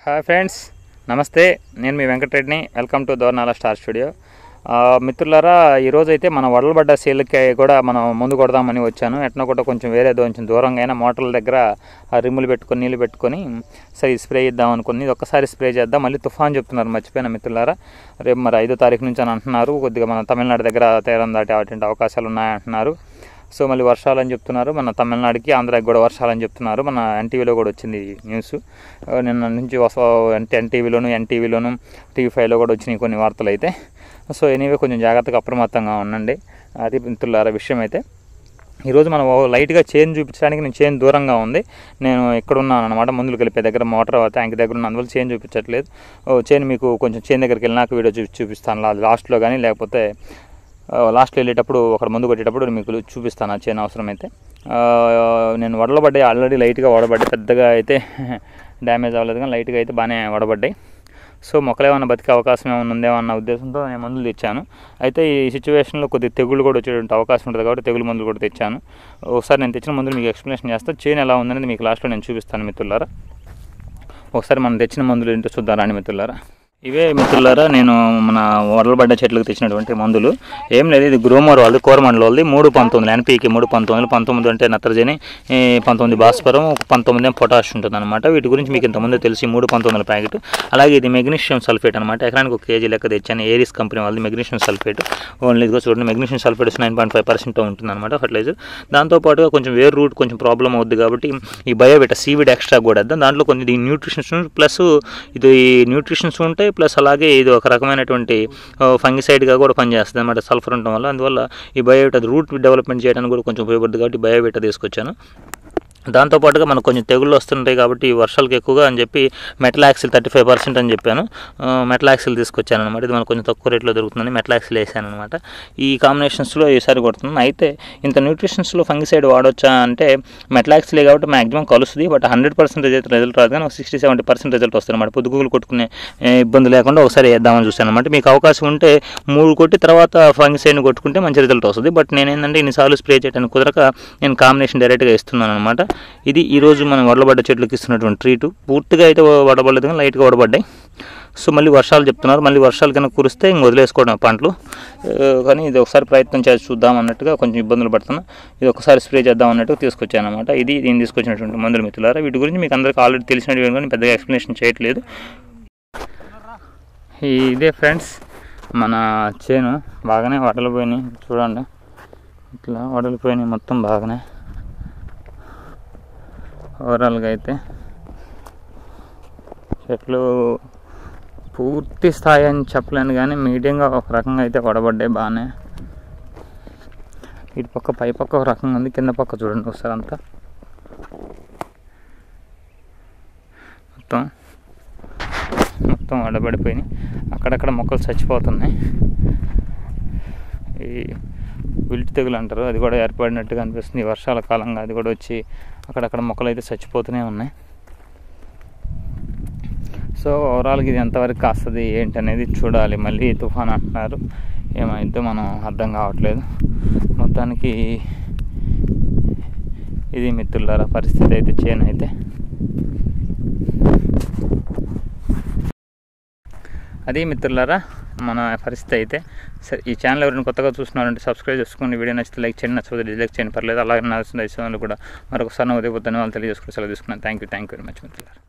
Hi friends, నమస్తే. నేను మీ వెంకటరెడ్డిని. Welcome to Dornala star studio. మిత్రులారా, ఈరోజైతే మన వడలబడ్డ సేల్కి కూడా మనం ముందు కొడదామని వచ్చాను. ఎట్నో కూడా కొంచెం కొంచెం దూరంగా అయినా మోటార్ల దగ్గర రిమ్ములు పెట్టుకొని నీళ్ళు పెట్టుకొని సరే స్ప్రే ఇద్దాం అనుకుని ఒక్కసారి స్ప్రే చేద్దాం. మళ్ళీ తుఫాన్ చెప్తున్నారు, మర్చిపోయిన మిత్రులారా. రేపు మరి 5వ తారీఖు నుంచి అని అంటున్నారు. కొద్దిగా మన తమిళనాడు దగ్గర తీరం దాటి అటువంటి అవకాశాలు ఉన్నాయంటున్నారు. సో మళ్ళీ వర్షాలని చెప్తున్నారు. మన తమిళనాడుకి ఆంధ్రాకి కూడా వర్షాలని చెప్తున్నారు. మన ఎన్టీవీలో కూడా వచ్చింది న్యూస్. నిన్న నుంచి ఎన్టీవీలోను TV5లో కూడా వచ్చినాయి కొన్ని వార్తలు అయితే. సో ఎనీవే కొంచెం జాగ్రత్తగా అప్రమత్తంగా ఉండండి. అది మిత్రులారా విషయం అయితే. ఈరోజు మనం లైట్గా చైన్ చూపించడానికి నేను చైన్ దూరంగా ఉంది. నేను ఇక్కడ ఉన్నాను అనమాట, ముందుకు వెళ్ళిపోయే దగ్గర మోటార్ ట్యాంక్ దగ్గర ఉన్న అందువల్ల చైన్ చూపించట్లేదు. చైన్ మీకు కొంచెం చైన్ దగ్గరికి వెళ్ళినాక వీడియో చూపిస్తాను లాస్ట్లో, కానీ లేకపోతే లాస్ట్లో వెళ్ళేటప్పుడు అక్కడ ముందు కొట్టేటప్పుడు మీకు చూపిస్తాను ఆ చైన్ అవసరమైతే. నేను వడలబడ్డాయి ఆల్రెడీ, లైట్గా వడబడ్డాయి, పెద్దగా అయితే డ్యామేజ్ అవ్వలేదు, కానీ లైట్గా అయితే బాగానే వడబడ్డాయి. సో మొక్కలు ఏమైనా బతికే అవకాశం ఏమైనా ఉందేమన్న ఉద్దేశంతో నేను మందులు తెచ్చాను. అయితే ఈ సిచ్యువేషన్లో కొద్దిగా తెగుళ్ళు కూడా వచ్చేటువంటి అవకాశం ఉంటుంది కాబట్టి తెగులు మందులు కూడా తెచ్చాను. ఒకసారి నేను తెచ్చిన మందులు మీకు ఎక్స్ప్లెనేషన్ చేస్తాను. చైన్ ఎలా ఉందనేది మీకు లాస్ట్లో నేను చూపిస్తాను మిత్రులారా. ఒకసారి మనం తెచ్చిన మందులు ఏంటో చూద్దాం రాండి మిత్రులారా. ఇవే మిత్రులారా నేను మన వడలబడ్డ చెట్లకు తెచ్చినటువంటి మందులు. ఏం లేదు, ఇది గ్రోమర్ వాళ్ళది, కోరమండల వాళ్ళది. 319 NPK 319. 19 అంటే నత్రజని, 19 భాస్వరం, 19 పొటాష్ ఉంటుంది అనమాట. వీటి గురించి మీకు ఇంతకుముందే తెలిసి 319 ప్యాకెట్. అలాగే ఇది మెగ్నీషియం సల్ఫేట్ అనమాట. ఎకరానికి 1 kg లెక్క తెచ్చాను. ఏరిస్ కంపెనీ వాళ్ళది మెగ్నీషియం సల్ఫేట్. ఓన్లీ ఇదిగో చూడండి, మెగ్నీషియం సల్ఫేట్ 9.5% ఉంటుంది అనమాట ఫర్టిలైజర్. దాంతోపాటుగా కొంచెం వేర్ రూట్ కొంచెం ప్రాబ్లం అవుద్ది కాబట్టి ఈ బయోబెటా సీవిడ్ ఎక్స్ట్రా కూడా వేద్దాం. దాంట్లో కొన్ని న్యూట్రిషన్స్ ప్లస్ ఇది న్యూట్రిషన్స్ ఉంటాయి, ప్లస్ అలాగే ఇది ఒక రకమైనటువంటి ఫంగిసైడ్గా కూడా పనిచేస్తుంది అన్నమాట సల్ఫర్ ఉండడం వల్ల. అందువల్ల ఈ బయోబెటా రూట్ డెవలప్మెంట్ చేయడానికి కూడా కొంచెం ఉపయోగపడుతుంది కాబట్టి బయోబెటా తీసుకొచ్చాను. దాంతోపాటుగా మనకు కొంచెం తెగుళ్ళు వస్తుంటాయి కాబట్టి వర్షాలకు ఎక్కువగా అని చెప్పి మెటలాక్సిల్ 35% అని చెప్పాను. మెటలాక్సిల్ తీసుకొచ్చాను అనమాట. ఇది మనకు కొంచెం తక్కువ రేట్లో దొరుకుతుందని మెటలాక్సిల్ వేసాను అనమాట. ఈ కాంబినేషన్స్లో ఈసారి కొడుతున్నాను. అయితే ఇంత న్యూట్రిషన్స్లో ఫంగిసైడ్ వాడొచ్చా అంటే మెటలాక్సిలే కాబట్టి మ్యాక్సిమం కలుస్తుంది. బట్ 100% రిజల్ట్ రాదు, కానీ 60-70% రిజల్ట్ వస్తుంది అనమాట. పొద్దుగులు కొట్టుకునే ఇబ్బంది లేకుండా ఒకసారి వేద్దామని చూశాను అనమాట. మీకు అవకాశం ఉంటే 3 కొట్టి తర్వాత ఫంగిసైడ్ని కొట్టుకుంటే మంచి రిజల్ట్ వస్తుంది. బట్ నేనేంటంటే ఇన్నిసార్లు స్ప్రే చేయడానికి కుదరక నేను కాంబినేషన్ డైరెక్ట్గా ఇస్తున్నాను అనమాట. ఇది ఈరోజు మనం వడలబడ్డ చెట్లకు ఇస్తున్నటువంటి ట్రీటు. పూర్తిగా అయితే వడబడలేదు, కానీ లైట్గా వడబడ్డాయి. సో మళ్ళీ వర్షాలు చెప్తున్నారు. మళ్ళీ వర్షాలు కనుక కురిస్తే ఇంక వదిలేసుకోవడం పంటలు. కానీ ఇది ఒకసారి ప్రయత్నం చేసి చూద్దాం అన్నట్టుగా కొంచెం ఇబ్బందులు పడుతున్నా. ఇది ఒకసారి స్ప్రే చేద్దాం అన్నట్టుగా తీసుకొచ్చాను అనమాట. ఇది దీన్ని తీసుకొచ్చినటువంటి మందులు మిత్రులారా. వీటి గురించి మీకు అందరికీ ఆల్రెడీ తెలిసినవి, కానీ పెద్దగా ఎక్స్ప్లెనేషన్ చేయట్లేదు. ఇదే ఫ్రెండ్స్ మన చేను. బాగానే వడలిపోయినాయి చూడండి, ఇట్లా వడలిపోయినాయి మొత్తం బాగానే. ఓవరాల్గా అయితే చెట్లు పూర్తి స్థాయి అని చెప్పలేను, కానీ మీడియంగా ఒక రకంగా అయితే వడబడ్డాయి బాగానే. ఇటు పక్క పై పక్క ఒక రకంగా ఉంది, కింద పక్క చూడండి ఒకసారి అంతా మొత్తం వడబడిపోయినాయి. అక్కడక్కడ మొక్కలు చచ్చిపోతున్నాయి. ఈ విల్ట్ తెగులు అంటారు, అది కూడా ఏర్పడినట్టుగా అనిపిస్తుంది. వర్షాల కాలంగా అది కూడా వచ్చి అక్కడక్కడ మొక్కలు అయితే చచ్చిపోతూనే ఉన్నాయి. సో ఓవరాల్గా ఇది ఎంతవరకు కాస్తుంది ఏంటనేది చూడాలి. మళ్ళీ తుఫాన్ అంటున్నారు, ఏమైతే మనం అర్థం కావట్లేదు. మొత్తానికి ఇది మిత్రులారా పరిస్థితి అయితే చేను అయితే. అది మిత్రులారా మన పరిస్థితి అయితే. సరే, ఈ ఛానల్ ఎవరైనా కొత్తగా చూస్తున్నారంటే సబ్స్క్రైబ్ చేసుకోండి. వీడియో నచ్చితే లైక్ చేయండి, నచ్చకపోతే డిస్లైక్ చేయండి, పర్లేదు. అలాగే నచ్చిన కూడా మరొకసారి ఉదయపోతాను వాళ్ళు తెలియజేసుకుని సెలవు తీసుకున్నాను. థ్యాంక్ యూ వెరీ మచ్ మిత్రులారా.